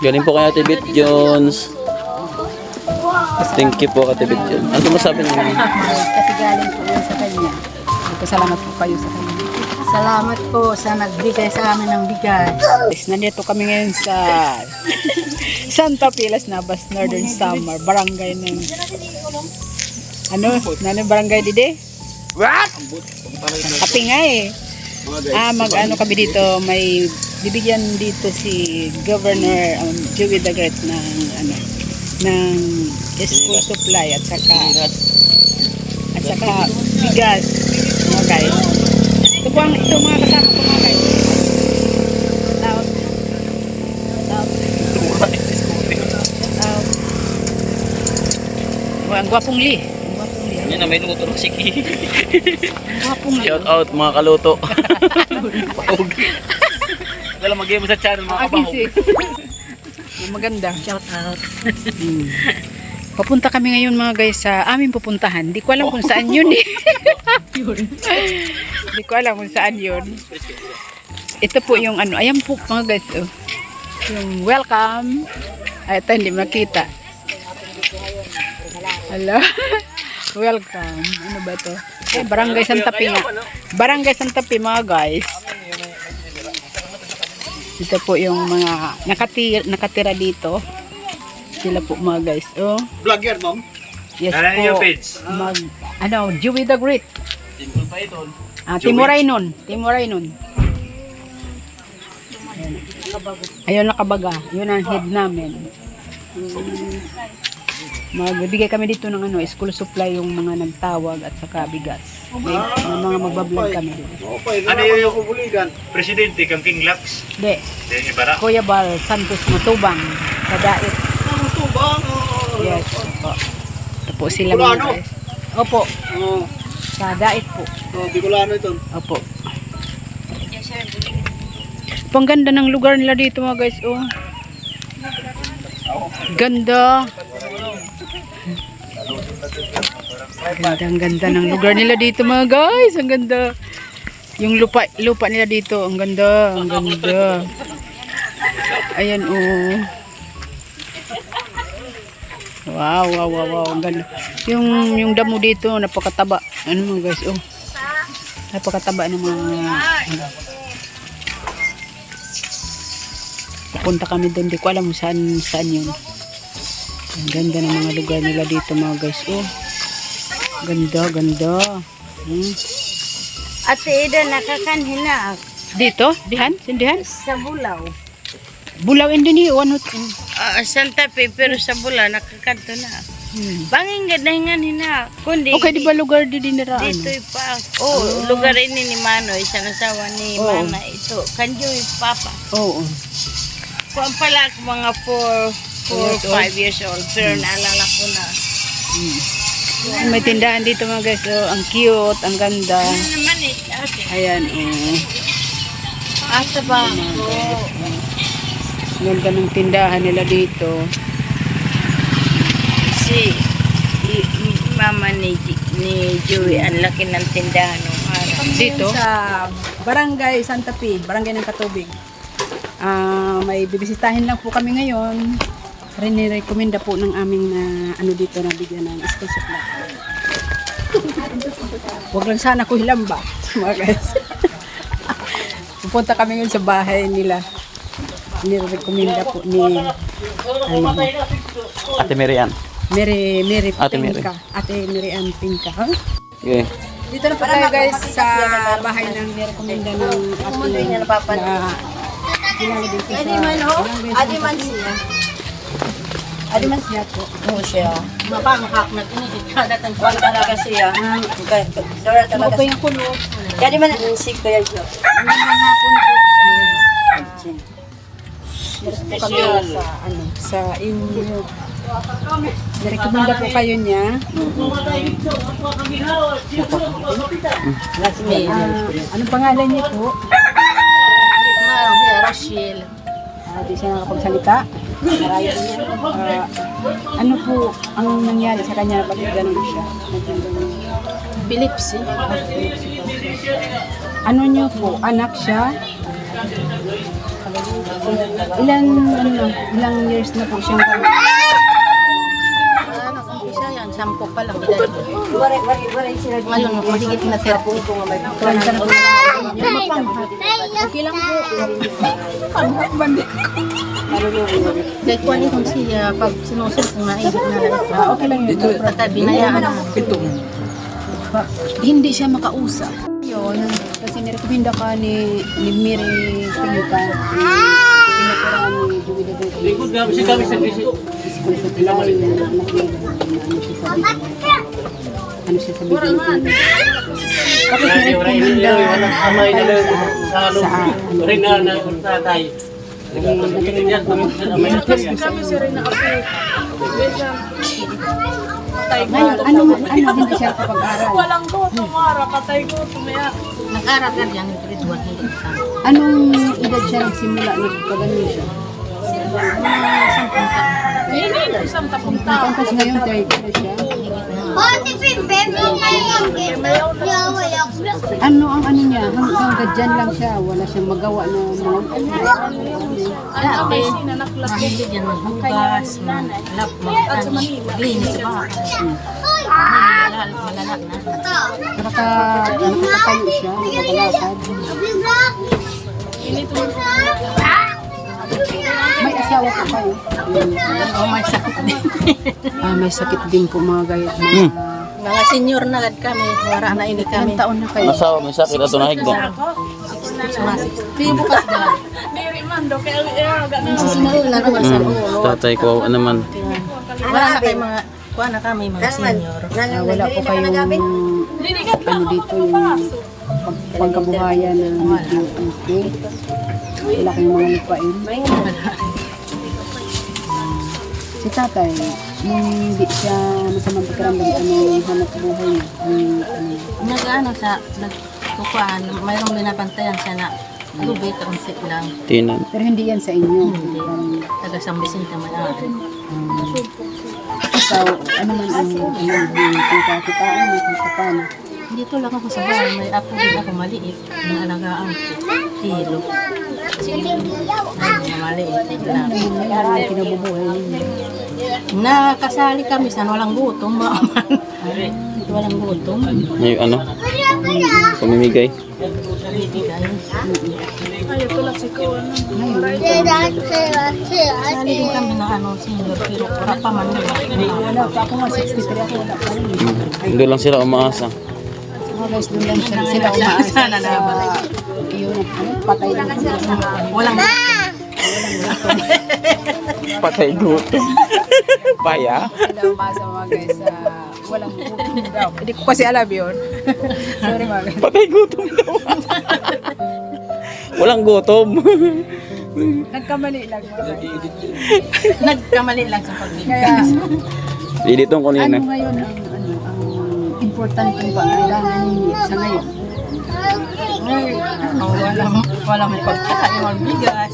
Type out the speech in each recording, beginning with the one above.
Galing po kay Ate Beth Jones. Thank you po Ate Beth Jones. Ano masabi niyo? Kasi galing po yun sa kanya. Salamat po kayo sa kanya. Salamat po sa nagbigay sa amin ng bigas. Nandito kami ngayon sa Santa Pilas Navas, Northern Samar, barangay ng barangay dide? What? Kapi nga eh. Mag-ano kami dito, may bibigyan dito si Governor Joey Dagret ng school supply at saka bigas, mga guys. Ito mga kasama ko mga guys. Ang gwapong li. Yan na may luto ng siki. Gwapong li. Shout out mga kaluto. Wala mag-game sa channel mga kabahog. Maganda. Shout out. Papunta kami ngayon mga guys sa aming pupuntahan. Hindi ko alam kung saan yun eh. Hindi ko alam kung saan yun. Ito po yung ayan po mga guys. Yung welcome. Ay, ito hindi makita. Hello. Welcome. Ano ba to? Barangay Santa Pi nga. Barangay Santa Pi mga guys. Ito po yung mga nakatira dito. Sila po mga guys. Vlogger mom? Yes po. Joey the Great. Timoray nun. Ayun nakabaga. Yun ang head namin. Magbibigay kami dito ng school supply yung mga nagtawag at saka bigas. May mga magbablog kami dito. Ano yung kubuligan? Presidente kang King Lux? Hindi. Ibara? Kuya Bal Santos Matubang. Kadait. Matubang? Yes. Opo. Ito po sila mga guys. Opo. Kadait po. Bicolano ito? Opo. Ang ganda ng lugar nila dito mga guys. Ganda. Ang ganda ng lugar nila dito mga guys. Ang ganda. Yung lupa nila dito. Ang ganda. Ayan Wow. Ang ganda. Yung damo dito napakataba. Ano mga guys? Napakataba ng mga Punta kami doon, di ko alam saan yun. Ang ganda ng mga lugar nila dito mga guys. Ganda. Ate Ida, nakakanhina Dito? Sindihan? sa Bulaw. Bulaw hindi Santa Fe, pero sa Bulaw, nakakanto na. Banging ganahingan hina. Kundi, Okay, di ba lugar di dinira? dito pa. Lugar ini ni Mano, isang asawa ni Mana. Ito, kanyo Papa. Oo. Kung pala ako mga 4 5 years old, pero naalala ko na. May tindahan dito mga guys. Ang cute, ang ganda. Ano naman ate? Ayan, Asa ba? Ganda ng tindahan nila dito. Mama ni Joey, ang laki ng tindahan ng araw. Dito? Sa Barangay Santa Pi, Barangay ng Katubig. May bibisitahin lang po kami ngayon. Rinirekomenda po ng aming dito na bigyan ng school supply. Huwag lang sana ko hilamba, mga guys. Pupunta kami ngayon sa bahay nila. Nirekomenda po ni Ate Marian. Ate Marian Pinka. Okay. Dito na po tayo guys sa bahay ng nirekomenda ng Adi man siya. Adi man siya po. Oo siya. Mapangakak na kada tang kuan talaga siya. Okay. Dora Ano talaga. po yung kulo? Kaya man ang sik kaya siya. Magandang hapon po. Meron po kami sa inyo. Nirekomenda po kayo niya. Anong pangalan niyo po? Rachel. Di siya nakapagsalita. Ano po ang nangyari sa kanya pag gano'n siya? Epilepsy. Ano niyo po? Anak siya? Ilang years na po siyang Isa yan, 10 pa lang. Ngayon, mahigit na 30. Okay lang po. Dahil kung ano kung siya, pag sinusumpong na ihip na lang. Okay lang yun. At binayaan na. Hindi siya makausap. Yun, kasi nirekomenda ka ni Miri Pinita. Pinatira ni Joey de Bete. Likod nga kasi kami sa bisi. School supply, ano siya sabi dito. Tapos nirekomenda Amay na lang sa ano. sa Rin na tatay. Ngayon, ano hindi siya kapag-aral? Walang ko, tumara, patay ko, tumaya. Nag-aral ka diyan, grade 1, hindi ka. Anong edad siya nagsimula nagpagaling siya? Hindi, isang tapong tao. Tapos ngayon, 30 na siya. Ano ang ano niya? Hanggang dyan lang siya. Wala siyang magawa na mga Ano may sinanaklat ko. Hindi yan, maghugas, malap, maglinis sa bahay. Malala na. nakatayo siya, nakakalakad. May asawa pa kayo. Oh, may sakit din. May sakit din po mga gayat. Mga senior na lad kami, wala na ini Ilang kami. taon na kayo? Masawa, may sakit ato na higda. Di bukas daw. Diri man, do, kaya gano'n. Susunod na naman sa ulo. Tatay ko, ano man. Wala na kayo mga, kuha na kami mga senior. Wala po kayong ano dito yung pagkabuhayan ng medyo okay. Wala kayong mga lupain. Si tatay, nung hindi siya masamang pakiramdam, ano yung hanap buhay niya? Nag-ano sa, nagkukuhaan, mayroong binabantayan siya na lubid, kaunti lang. Tinan. Pero hindi yan sa inyo. Taga San Vicente Mayari. So, ano man ang pagkakitaan mo kung paano? Dito lang ako sa bahay, may apo din ako maliit, inaalagaan ko. Kilo. Maliit lang. Ano kinabubuhay ninyo? Nakasali kami sa walang gutom, maaman. Walang gutom. May ano? Pamimigay. Bibigay. Ayaw tulad si ko, ano. Kasali din kami na ano, senior, pero wala pa man nila. Wala pa ako nga, 63 ako, wala pa rin. Doon lang sila umaasa. Mga guys, doon lang sila umaasa Sana na ba? Yun, patay lang sila. Walang Patay gutom. Paya? Sila umaasa mga guys, walang gutom daw. Hindi ko kasi alam yun. Sorry mga guys. Patay gutom daw. Walang gutom. Nagkamali lang mga guys. nagkamali lang sa pagbigay. Kaya, Diditong ko ano nina. ngayon ang importante ba kailangan ninyo sa ngayon? Walang pagkain, walang bigas.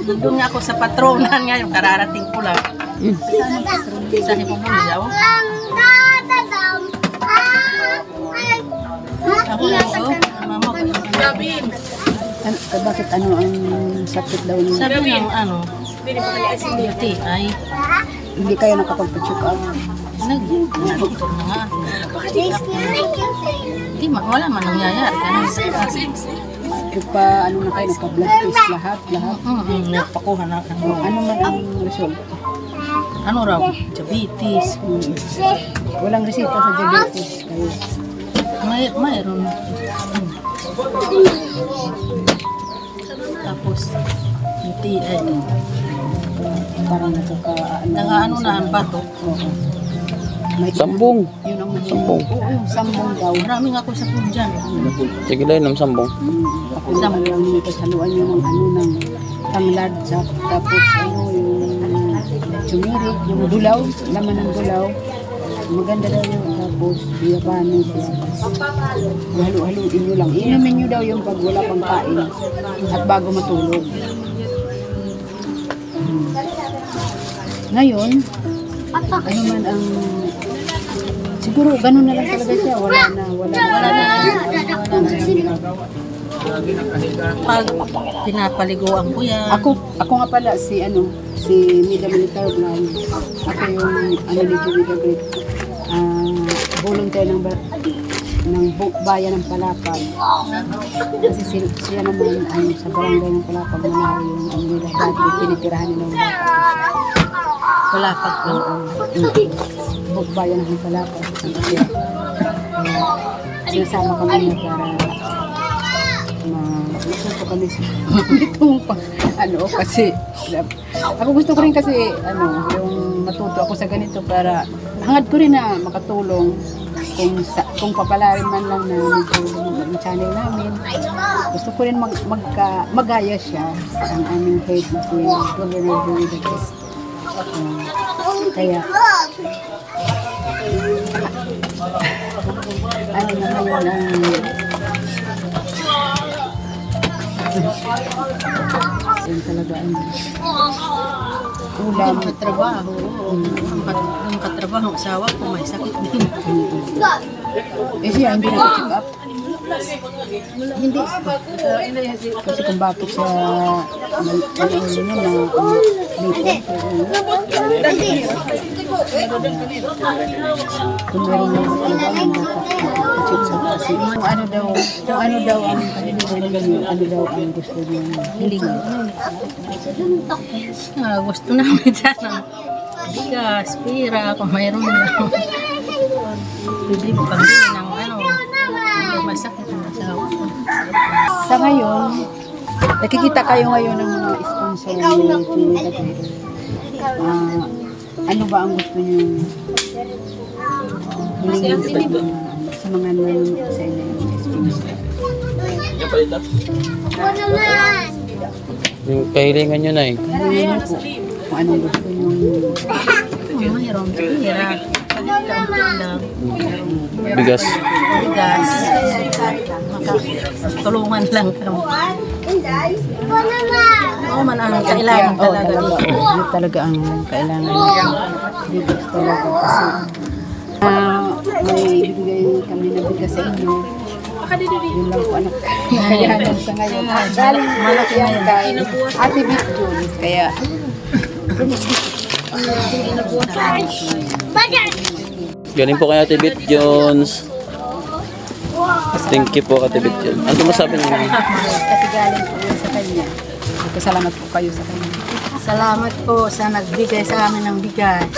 Doon nga ako sa patronan ngayon, kararating ko lang. Sa Hipubuliyaw. Ako lang ko, mama ko. Bakit ano ang sakit daw niyo? Sabi ng ano, UTI, Hindi kayo nakapagpa-check up? nag-doktor na nga. Wala man nangyayari. Nagpa, ano na kayo, nagpa-blood test lahat? Nagpakuha na. Ano man ang result? Ano raw? Diabetes. Walang resita sa diabetes kayo. Mayroon. Tapos, UTI. Parang Naka-ano na ang bato. Sambong. Yun ang mahirap. Sambong. Oo, sambong daw. Marami nga ako sa food dyan. Sige lang ng sambong. Ako lang yung kasaluan nyo ng ano ng tanglad. Tapos ano yung chumirik, yung dulaw, laman ng dulaw. Maganda daw yun. Tapos biyabano siya. Halo-haluin nyo lang. Inumin nyo daw yung pag wala pang kain. At bago matulog. Ngayon, ano man ang siguro ganun na lang talaga siya. Wala na ginagawa. Pag pinapaliguan ko yan. Ako nga pala si Mida Militar Blanc. Ako yung ni Julia Great. Volunteer ng bayan ng Palapag. Kasi siya naman sa barangay ng Palapag na yung nila dati tinitirahan nila ng Palapag lang. bayan ng Palapag. Kaya sinasama kami niya para gusto kami itong kasi ako gusto ko rin kasi yung matuto ako sa ganito para hangad ko rin na makatulong kung papalarin man lang na yung channel namin. Gusto ko rin magaya siya ang aming head na si Governor Rodriguez. Kaya na ngayon yun talaga ang ulam. Yung katrabaho, yung katrabaho, asawa ko may sakit din. Siya hindi na-check up. Hindi. Kasi kung bakit siya kung meron na check up kasi kung ano daw ang gusto niya Hiling. Gusto namin sana. Bigas, pira, kung mayroon lang. Bibili mo pambili ng may sakit ng asawa ko. sa ngayon. Nakikita kayo ngayon ng mga sponsor ni Julia Great. Ano ba ang gusto niyo hilingin sa mga nanonood sa inyo yung sponsor? Yung kahilingan nyo na eh. Hilingin po kung anong gusto niyo. Mayroon pira. Bigas. Bigas. Tulungan lang kami. Oo man ang kailangan talaga. Yun talaga ang kailangan niya. Bigas talaga kasi may ibigay kami na bigas sa inyo. Yun lang po anak. Kaya sa ngayon. Galing malaki yan kay Ate Bit Jules. Kaya Galing po kay Ate Bit Jones. Thank you po Ate Bit Jones. Ano masabi niyo? kasi galing po yun sa kanya. Salamat po kayo sa kanya. Salamat po sa nagbigay sa amin ng bigas.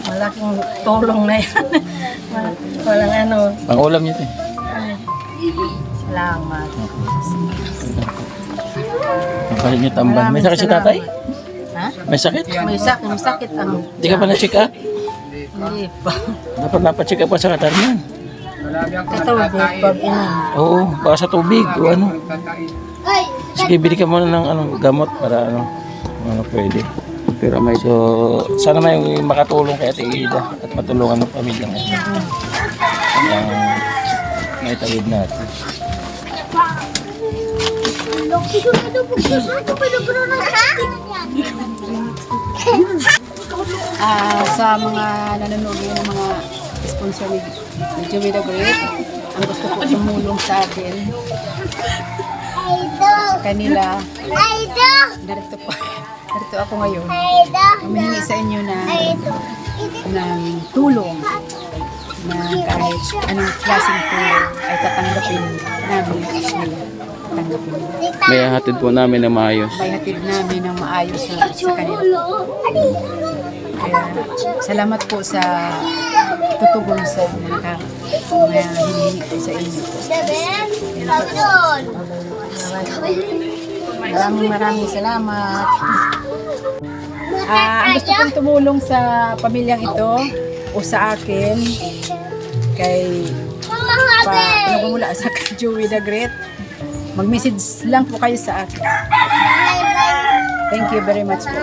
Malaking tulong na yan. Walang ano. Ang ulam niyo ito. Salamat. Ang palit niyo tambal. May sakit si tatay? Ha? May sakit? May sakit ang... Hindi ka pa na-check up? Hindi pa. Dapat napacheck up pa sa katarman. Katawag pag inom. Oo, baka sa tubig o ano. Sige, bili ka muna ng gamot para ano pwede. Pero may sana may makatulong kay Ate Ida at matulungan ng pamilya niya. Ang naitawid natin. Sa mga nanonood ng mga sponsor ni Julia Great, ang gusto ko tumulong sa akin sa kanila. Narito ako ngayon. Humihingi sa inyo ng tulong na kahit anong klaseng tulong ay tatanggapin namin nila. May hatid po namin na maayos. May hatid namin ng maayos sa kanila. Kaya salamat po sa tutugon sa mga hinihingi ko sa inyo. Maraming salamat. Ang gusto kong tumulong sa pamilyang ito o sa akin kay mula sa Julia Great, mag-message lang po kayo sa akin. Thank you very much po.